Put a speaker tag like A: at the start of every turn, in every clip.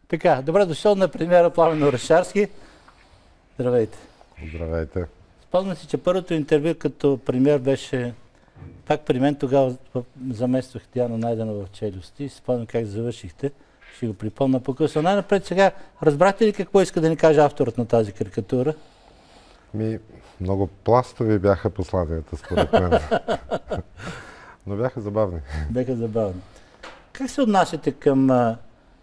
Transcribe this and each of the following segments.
A: Така, добре дошъл на премиера Пламен Орешарски. Здравейте.
B: Здравейте.
A: Спомням си, че първото интервю като премиер беше пак при мен. Тогава замествах Диана Найденова в Челюсти. Спомням как завършихте. Ще го припомня по-късно. Най-напред сега, разбрахте ли какво иска да ни каже авторът на тази карикатура?
B: Много пластови бяха посланията, според мен. Но бяха забавни.
A: Бяха забавни. Как се отнасяте към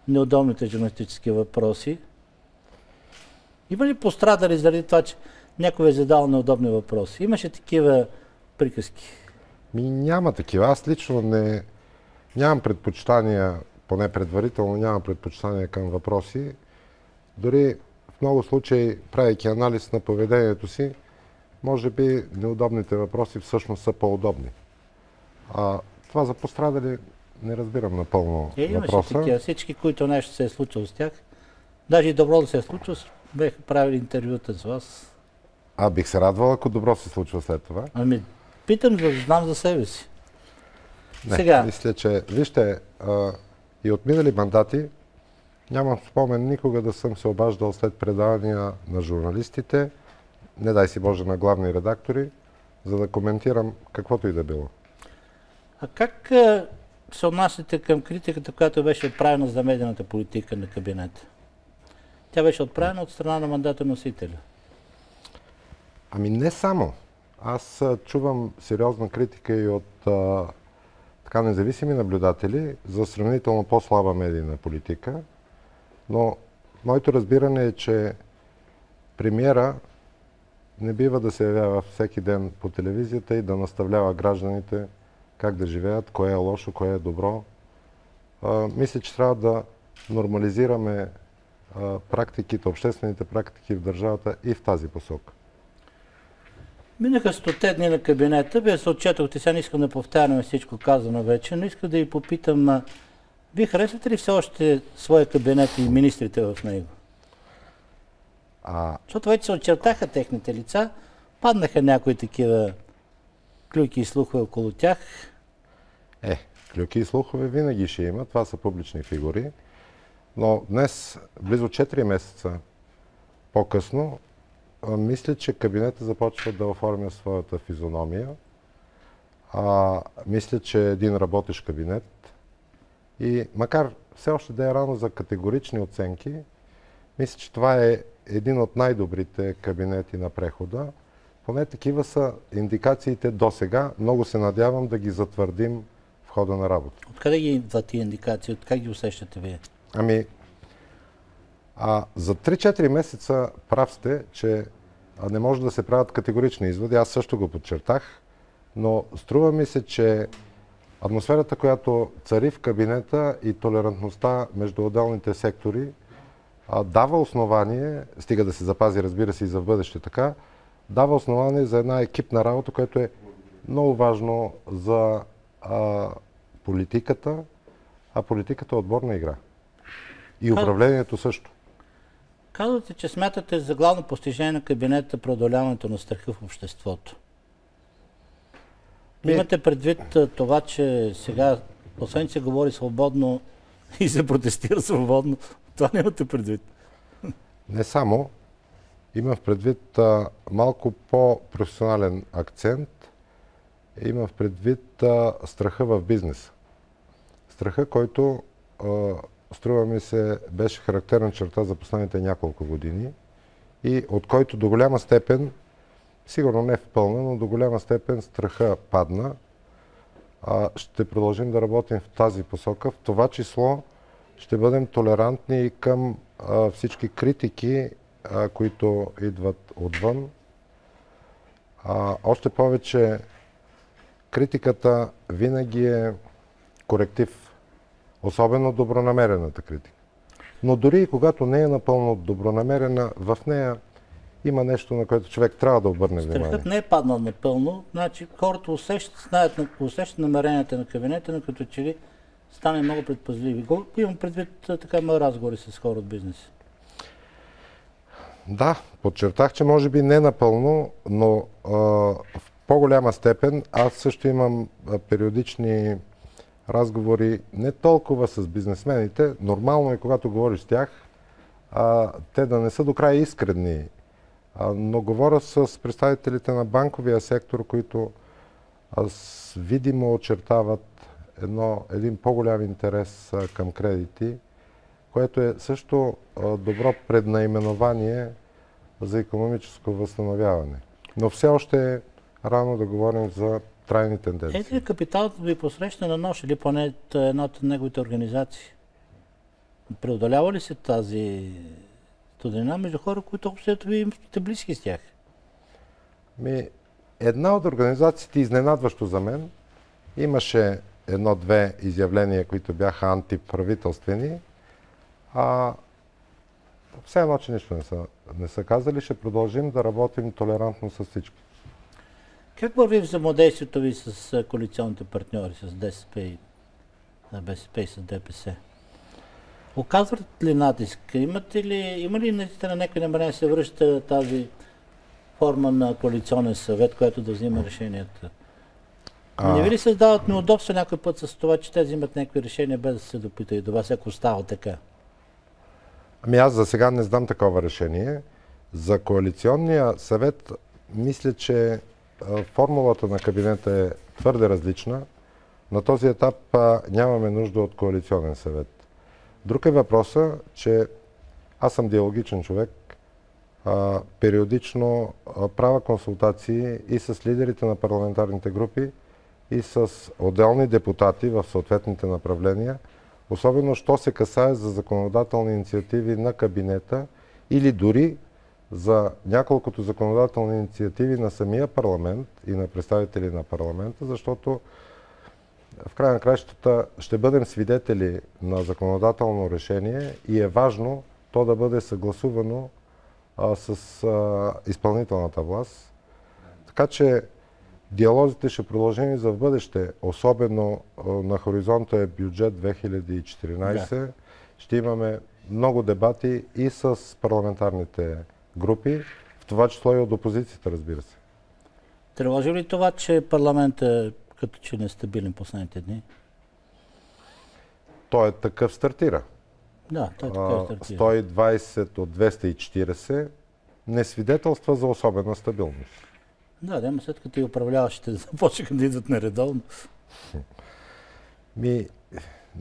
A: неудобните журналистически въпроси? Има ли пострадали заради това, че някой е задал неудобни въпроси? Имаше такива приказки?
B: Няма такива. Аз лично нямам предпочитания, поне предварително нямам предпочитания към въпроси. Дори в много случаи, правейки анализ на поведението си, може би неудобните въпроси всъщност са по-удобни. Това за пострадали не разбирам напълно въпроса.
A: Имаше такива. Всички, които нещо се е случило с тях, даже и добро да се е случило, бяха правили интервюта с вас.
B: Бих се радвал, ако добро се случва след това.
A: Питам, да знам за себе си.
B: Не,
A: сега.
B: Мисля, че, вижте, и от минали мандати нямам спомен никога да съм се обаждал след предавания на журналистите, не дай си Боже на главни редактори, за да коментирам каквото и да било.
A: А как се отнасяте към критиката, която беше отправена за медийната политика на кабинета? Тя беше отправена от страна на мандата носителя.
B: Не само. Аз чувам сериозна критика и от така независими наблюдатели за сравнително по-слаба медийна политика, но моето разбиране е, че премиера не бива да се явява всеки ден по телевизията и да наставлява гражданите как да живеят, кое е лошо, кое е добро. Мисля, че трябва да нормализираме практиките, обществените практики в държавата и в тази посока.
A: Минаха 100 дни на кабинета. Вие се отчетохте, сега не искам да повтаряме всичко казано вече, но искам да ви попитам, вие харесвате ли все още своя кабинет и министрите в него? Защото вече се очертаха техните лица, паднаха някои такива клюки и слухове около тях.
B: Клюки и слухове винаги ще има, това са публични фигури, но днес, близо 4 месеца по-късно, мисля, че кабинетът започва да оформя своята физиономия. Мисля, че е един работещ кабинет и макар все още да е рано за категорични оценки, мисля, че това е един от най-добрите кабинети на прехода. Поне такива са индикациите до сега. Много се надявам да ги затвърдим в хода на работа.
A: Откъде ги идват тия индикации? Откъде ги усещате вие?
B: За 3-4 месеца прав сте, че не може да се правят категорични изводи. Аз също го подчертах, но струва ми се, че атмосферата, която цари в кабинета и толерантността между отделните сектори дава основание, стига да се запази, разбира се, и за в бъдеще така, дава основание за една екипна работа, което е много важно за политиката, а политиката е отборна игра. И управлението също.
A: Казвате, че смятате за главно постижение на кабинета преодоляването на страха в обществото. Имате предвид това, че сега, освен че се говори свободно и се протестира свободно, това не имате предвид?
B: Не само. Имам в предвид малко по-професионален акцент. Имам в предвид страха в бизнеса. Страха, който струва ми се, беше характерна черта за последните няколко години и от който до голяма степен, сигурно не в пълна, но до голяма степен страха падна. Ще продължим да работим в тази посока. В това число ще бъдем толерантни и към всички критики, които идват отвън. Още повече критиката винаги е коректив. Особено добронамерената критика. Но дори и когато не е напълно добронамерена, в нея има нещо, на което човек трябва да обърне внимание.
A: Страхът не е паднал напълно. Значи хората усещат намеренията на кабинета, но като че ли стане много предпазливи. Имам предвид така мои разговори с хора от бизнеса.
B: Да, подчертах, че може би не напълно, но в по-голяма степен аз също имам периодични разговори не толкова с бизнесмените. Нормално е, когато говориш с тях, те да не са до края искрени. Но говоря с представителите на банковия сектор, които видимо очертават един по-голям интерес към кредити, което е също добро преднаименование за икономическо възстановяване. Но все още е рано да говорим за трайни тенденции.
A: Ето ли капиталът ви посреща на нож или поне една от неговите организации? Преодолява ли се тази студена между хора, които общото ви сте близки с тях?
B: Една от организациите, изненадващо за мен, имаше едно-две изявления, които бяха антиправителствени, все едно, че нищо не са казали. Ще продължим да работим толерантно с всички.
A: Как върви взаимодействието ви с коалиционните партньори, с БСП и с ДПС? Оказват ли натиск? Има ли наистина някой намерение да се връща тази форма на коалиционен съвет, която да взима решенията? Не ви ли създават неудобства някой път с това, че те взимат някакви решения без да се допитат и до вас, ако става така?
B: Аз за сега не знам такова решение. За коалиционния съвет мисля, че формулата на кабинета е твърде различна. На този етап нямаме нужда от коалиционен съвет. Друг е въпросът, че аз съм диалогичен човек. Периодично правя консултации и с лидерите на парламентарните групи, и с отделни депутати в съответните направления, особено що се касае за законодателни инициативи на кабинета или дори за няколкото законодателни инициативи на самия парламент и на представители на парламента, защото в край на краищата ще бъдем свидетели на законодателно решение и е важно то да бъде съгласувано с изпълнителната власт. Така че диалозите ще продължим и за в бъдеще, особено на хоризонта е бюджет 2014. Да. Ще имаме много дебати и с парламентарните групи, в това число и от опозицията, разбира се.
A: Тревожи ли това, че парламентът е като че нестабилен последните дни?
B: Той е такъв стартира.
A: Да, той е такъв стартира.
B: 120 от 240 не свидетелства за особена стабилност.
A: Да, но след като и управляващите започнаха да идват нередовно.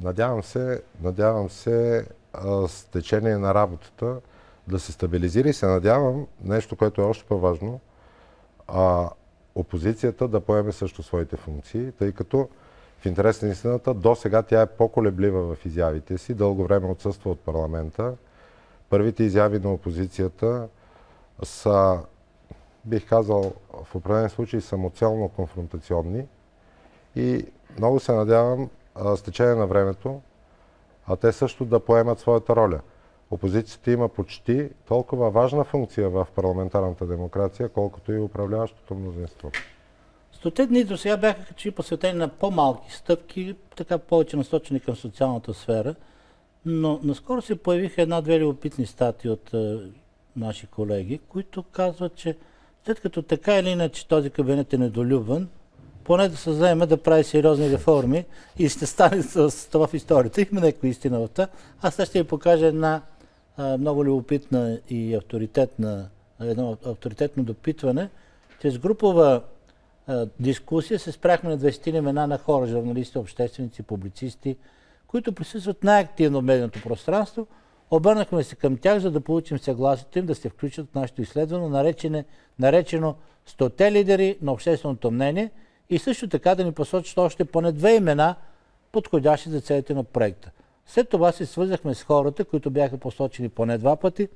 B: Надявам се с течение на работата да се стабилизира и се надявам нещо, което е още по-важно, опозицията да поеме също своите функции, тъй като в интерес на истината до сега тя е по-колеблива в изявите си, дълго време отсъства от парламента. Първите изяви на опозицията са, бих казал, в определен случай самоцелно конфронтационни и много се надявам с течение на времето те също да поемат своята роля. Опозицията има почти толкова важна функция в парламентарната демокрация, колкото и управляващото мнозинство.
A: 100 дни до сега бяха посветени на по-малки стъпки, така повече насочени към социалната сфера, но наскоро се появиха една-две любопитни статии от наши колеги, които казват, че след като така или иначе този кабинет е недолюбван, поне да се заеме да прави сериозни реформи и ще стане с това в историята. Има някаква истина в това. Аз сега ще ви покажа една много любопитна и едно авторитетно допитване, че с групова дискусия се спряхме на 20 имена на хора, журналисти, общественици, публицисти, които присъстват най-активно в медийното пространство. Обърнахме се към тях, за да получим съгласието им да се включат в нашето изследване, наречено 100 лидери на общественото мнение, и също така да ни посочат още поне 2 имена, подходящи за целите на проекта. След това се свързахме с хората, които бяха посочени поне 2 пъти,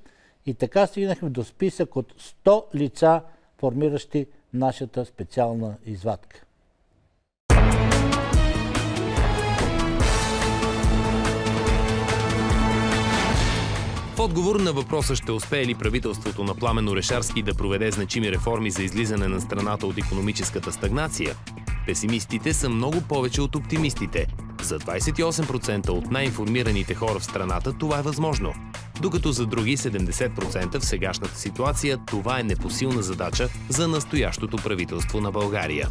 A: и така стигнахме до списък от 100 лица, формиращи нашата специална извадка.
C: В отговор на въпроса ще успее ли правителството на Пламен Орешарски да проведе значими реформи за излизане на страната от икономическата стагнация, песимистите са много повече от оптимистите. За 28% от най-информираните хора в страната това е възможно, докато за други 70% в сегашната ситуация това е непосилна задача за настоящото правителство на България.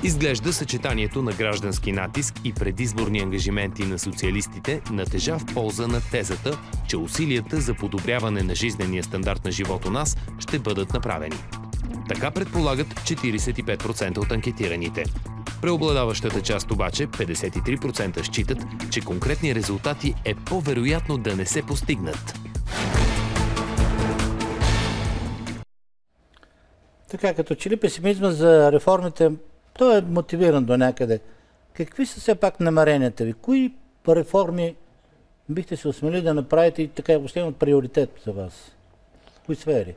C: Изглежда съчетанието на граждански натиск и предизборни ангажименти на социалистите натежа в полза на тезата, че усилията за подобряване на жизнения стандарт на живот у нас ще бъдат направени. Така предполагат 45% от анкетираните. Преобладаващата част обаче, 53%, считат, че конкретни резултати е по-вероятно да не се постигнат.
A: Така, като че ли песимизма за реформите, той е мотивиран до някъде. Какви са все пак намеренията ви? Кои реформи бихте се осмели да направите и така въобще имат приоритет за вас? Кои сфери?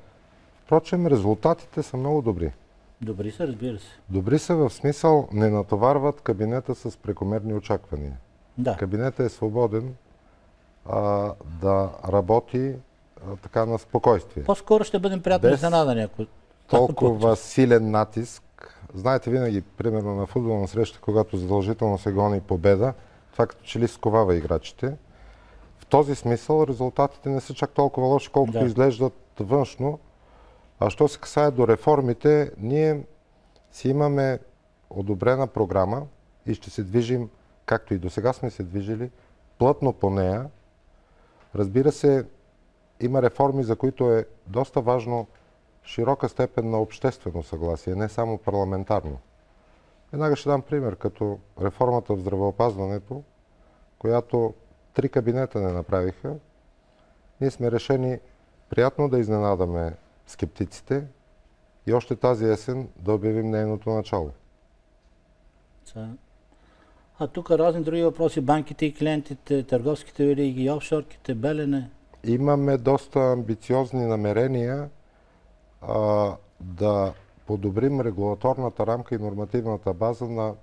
B: Впрочем, резултатите са много добри.
A: Добри са, разбира се.
B: Добри са в смисъл не натоварват кабинета с прекомерни очаквания.
A: Да.
B: Кабинетът е свободен да работи така на спокойствие.
A: По-скоро ще бъдем приятно изненадани, ако
B: толкова силен натиск. Знаете, винаги, примерно на футболна среща, когато задължително се гони победа, това като че ли сковава играчите. В този смисъл резултатите не са чак толкова лоши, колкото изглеждат външно. А що се касае до реформите, ние си имаме одобрена програма и ще се движим, както и до сега сме се движили, плътно по нея. Разбира се, има реформи, за които е доста важно широка степен на обществено съгласие, не само парламентарно. Веднага ще дам пример, като реформата в здравеопазването, която 3 кабинета не направиха. Ние сме решени приятно да изненадаме скептиците и още тази есен да обявим нейното начало.
A: А тук разни други въпроси, банките и клиентите, търговските вериги, офшорките, Белене.
B: Имаме доста амбициозни намерения да подобрим регулаторната рамка и нормативната база на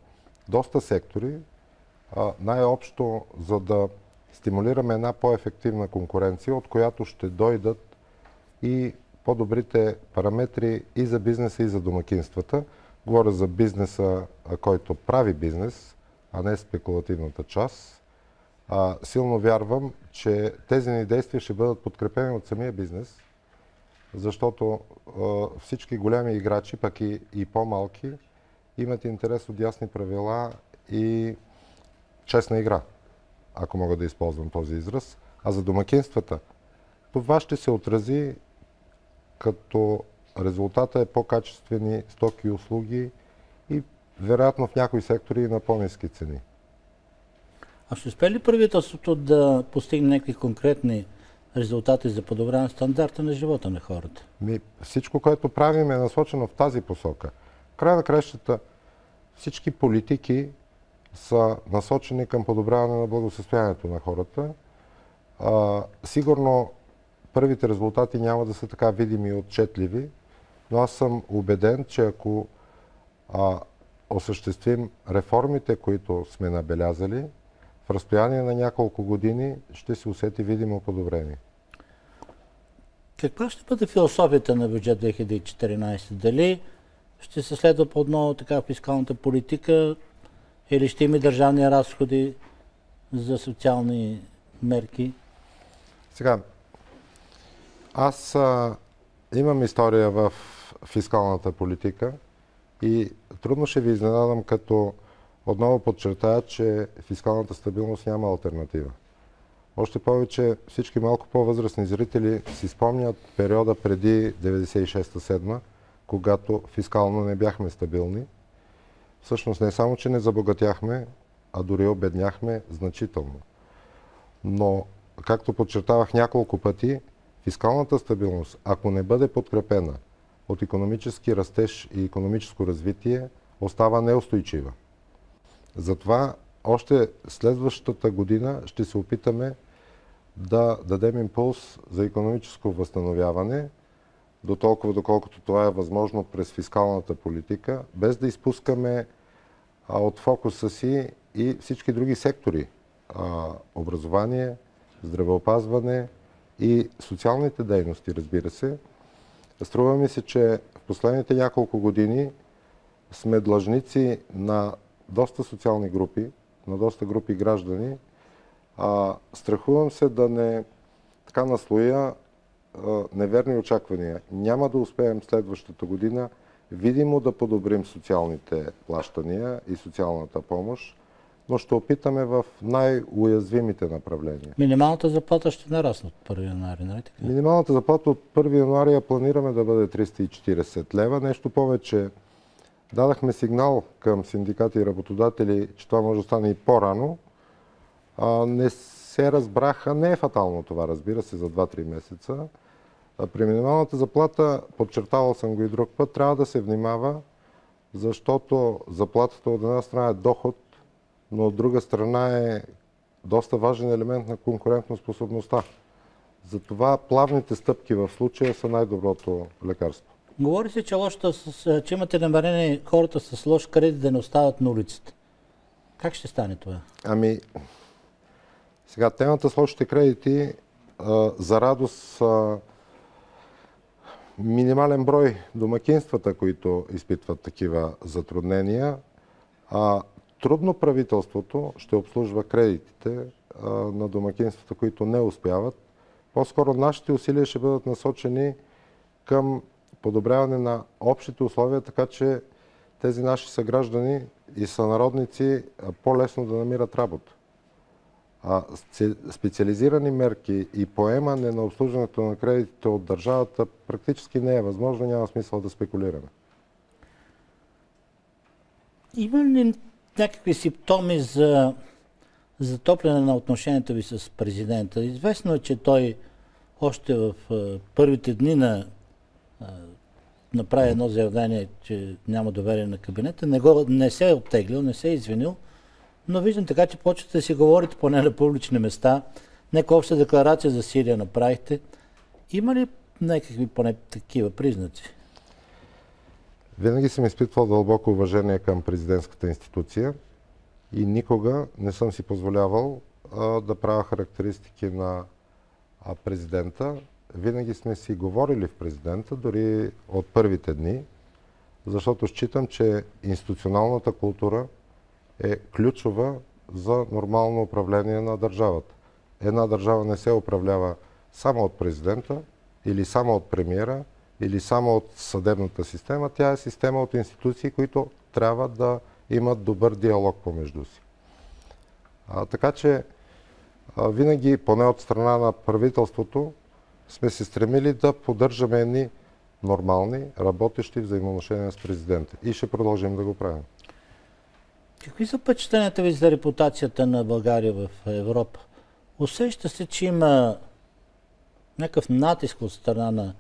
B: доста сектори, най-общо за да стимулираме една по-ефективна конкуренция, от която ще дойдат и по-добрите параметри и за бизнеса, и за домакинствата. Говоря за бизнеса, който прави бизнес, а не спекулативната част. Силно вярвам, че тези ни действия ще бъдат подкрепени от самия бизнес, защото всички големи играчи, пък и по-малки, имат интерес от ясни правила и честна игра, ако мога да използвам този израз. А за домакинствата, това ще се отрази като резултата е по-качествени стоки и услуги и вероятно в някои сектори на по-ниски цени.
A: А ще успее ли правителството да постигне някакви конкретни резултати за подобряване стандарта на живота на хората?
B: Всичко, което правим, е насочено в тази посока. В края на краищата всички политики са насочени към подобряване на благосъстоянието на хората. Сигурно първите резултати няма да са така видими и отчетливи, но аз съм убеден, че ако осъществим реформите, които сме набелязали, в разстояние на няколко години ще се усети видимо подобрение.
A: Каква ще бъде философията на бюджет 2014? Дали ще се следва по-отново така фискалната политика или ще има държавни разходи за социални мерки?
B: Сега, аз имам история в фискалната политика и трудно ще ви изненадам, като отново подчертая, че фискалната стабилност няма алтернатива. Още повече всички малко по-възрастни зрители си спомнят периода преди 96-7, когато фискално не бяхме стабилни. Всъщност не само, че не забогатяхме, а дори обедняхме значително. Но, както подчертавах няколко пъти, фискалната стабилност, ако не бъде подкрепена от икономически растеж и икономическо развитие, остава неустойчива. Затова още следващата година ще се опитаме да дадем импулс за икономическо възстановяване, до толкова доколкото това е възможно през фискалната политика, без да изпускаме от фокуса си и всички други сектори. Образование, здравеопазване и социалните дейности, разбира се. Струва ми се, че в последните няколко години сме длъжници на доста социални групи, на доста групи граждани. Страхувам се да не така наслоя неверни очаквания. Няма да успеем следващата година видимо да подобрим социалните плащания и социалната помощ, но ще опитаме в най-уязвимите направления.
A: Минималната заплата ще нарасне от 1 януари, нали така?
B: Минималната заплата от 1 януари я планираме да бъде 340 лева. Нещо повече, дадахме сигнал към синдикати и работодатели, че това може да стане и по-рано. Не се разбраха, не е фатално това, разбира се, за 2-3 месеца. При минималната заплата, подчертавал съм го и друг път, трябва да се внимава, защото заплатата от една страна е доход, но от друга страна е доста важен елемент на конкурентоспособността. Затова плавните стъпки в случая са най-доброто лекарство.
A: Говори се, че имате намерение хората с лош кредит да не остават на улицата. Как ще стане това?
B: Сега темата с лошите кредити, за радост, минимален брой домакинствата, които изпитват такива затруднения. Трудно правителството ще обслужва кредитите на домакинствата, които не успяват. По-скоро нашите усилия ще бъдат насочени към подобряване на общите условия, така че тези наши съграждани и сънародници по-лесно да намират работа. Специализирани мерки и поемане на обслужването на кредитите от държавата практически не е възможно, няма смисъл да спекулираме.
A: Има ли някакви симптоми за затопляне на отношението ви с президента? Известно е, че той още в първите дни направи едно заявление, че няма доверие на кабинета. Не се е оттеглил, не се е извинил, но виждам така, че почвате да си говорите поне на публични места. Нека обща декларация за Сирия направихте. Има ли някакви поне такива признаци?
B: Винаги съм изпитвал дълбоко уважение към президентската институция и никога не съм си позволявал да правя характеристики на президента. Винаги сме си говорили в президента, дори от първите дни, защото считам, че институционалната култура е ключова за нормално управление на държавата. Една държава не се управлява само от президента или само от премиера, или само от съдебната система. Тя е система от институции, които трябва да имат добър диалог помежду си. Така че винаги, поне от страна на правителството, сме се стремили да поддържаме едни нормални, работещи взаимоотношения с президента. И ще продължим да го правим.
A: Какви са впечатленията ви за репутацията на България в Европа? Усеща се, че има някакъв натиск от страна на...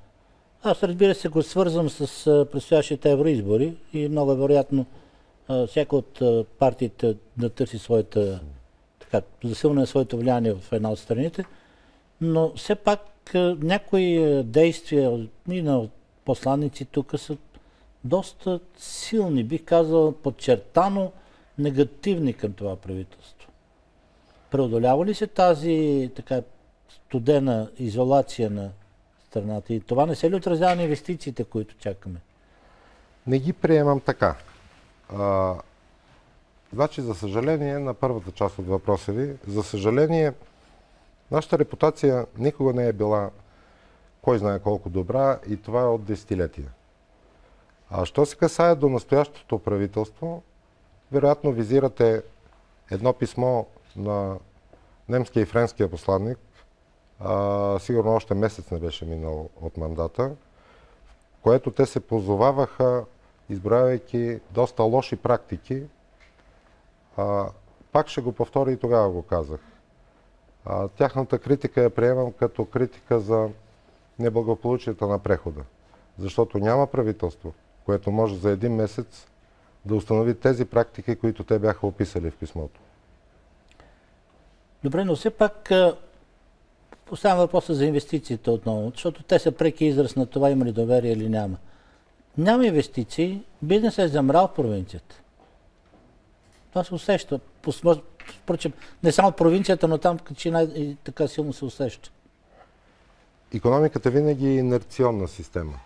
A: Аз, разбира се, го свързвам с предстоящите евроизбори и много вероятно всяка от партиите да търси своята, засилване на своето влияние в една от страните, но все пак някои действия и на посланици тук са доста силни, бих казал, подчертано негативни към това правителство. Преодолява ли се тази така студена изолация на страната? И това не се ли отразява на инвестициите, които чакаме?
B: Не ги приемам така. Значи, за съжаление, на първата част от въпроса ви, за съжаление, нашата репутация никога не е била кой знае колко добра и това е от десетилетия. Що се касае до настоящото правителство, вероятно визирате едно писмо на немския и френския посланник, сигурно още месец не беше минал от мандата, в което те се позоваваха, изброявайки доста лоши практики. Пак ще го повторя и тогава го казах. Тяхната критика я приемам като критика за неблагополучията на прехода. Защото няма правителство, което може за един месец да установи тези практики, които те бяха описали в писмото.
A: Добре, но все пак поставям въпроса за инвестициите отново, защото те са преки израз на това има ли доверие или няма. Няма инвестиции, бизнесът е замрал в провинцията. Това се усеща. Впрочем, не само в провинцията, но там и така силно се усеща.
B: Икономиката винаги е инерционна система.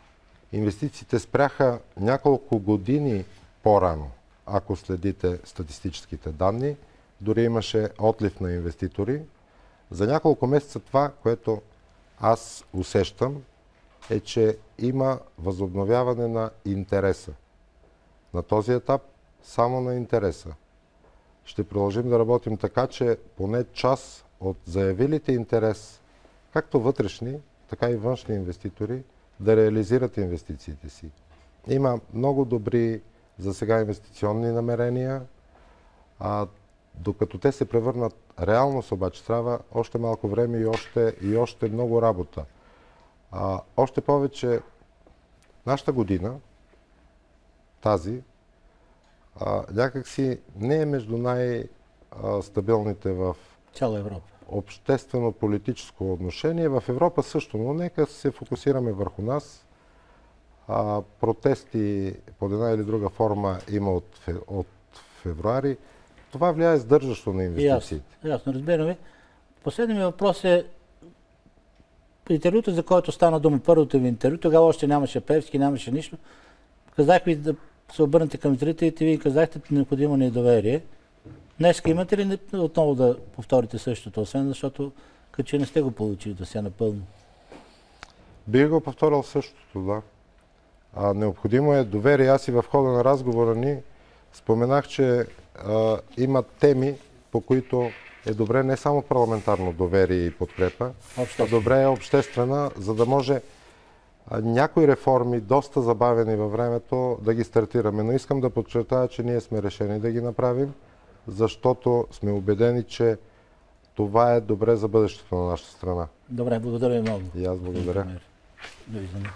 B: Инвестициите спряха няколко години по-рано, ако следите статистическите данни. Дори имаше отлив на инвеститори. За няколко месеца това, което аз усещам, е, че има възобновяване на интереса. На този етап само на интереса. Ще продължим да работим така, че поне част от заявилите интерес, както вътрешни, така и външни инвеститори, да реализират инвестициите си. Има много добри за сега инвестиционни намерения, докато те се превърнат реалност, обаче трябва още малко време и още много работа. Още повече нашата година, тази, някакси не е между най-стабилните в
A: цяла Европа.
B: Обществено-политическо отношение. В Европа също, но нека се фокусираме върху нас. Протести под една или друга форма има от февруари. Това влияе сдържащо на инвестициите.
A: Ясно, разбираме. Последният ми въпрос е интервюто, за който стана дума, първото ви интервю, тогава още нямаше Певски, нямаше нищо. Казах ви да се обърнете към зрителите, вие казахте, необходимо ни е доверие. Днес имате ли отново да повторите същото, освен защото като че не сте го получили до сега напълно?
B: Бих го повторил същото, да. Необходимо е доверие. Аз и в хода на разговора ни споменах, че има теми, по които е добре не само парламентарно доверие и подкрепа, а добре е обществена, за да може някои реформи, доста забавени във времето, да ги стартираме. Но искам да подчертая, че ние сме решени да ги направим, защото сме убедени, че това е добре за бъдещето на нашата страна.
A: Добре, благодаря ви много.
B: И аз благодаря.
A: Довиждане.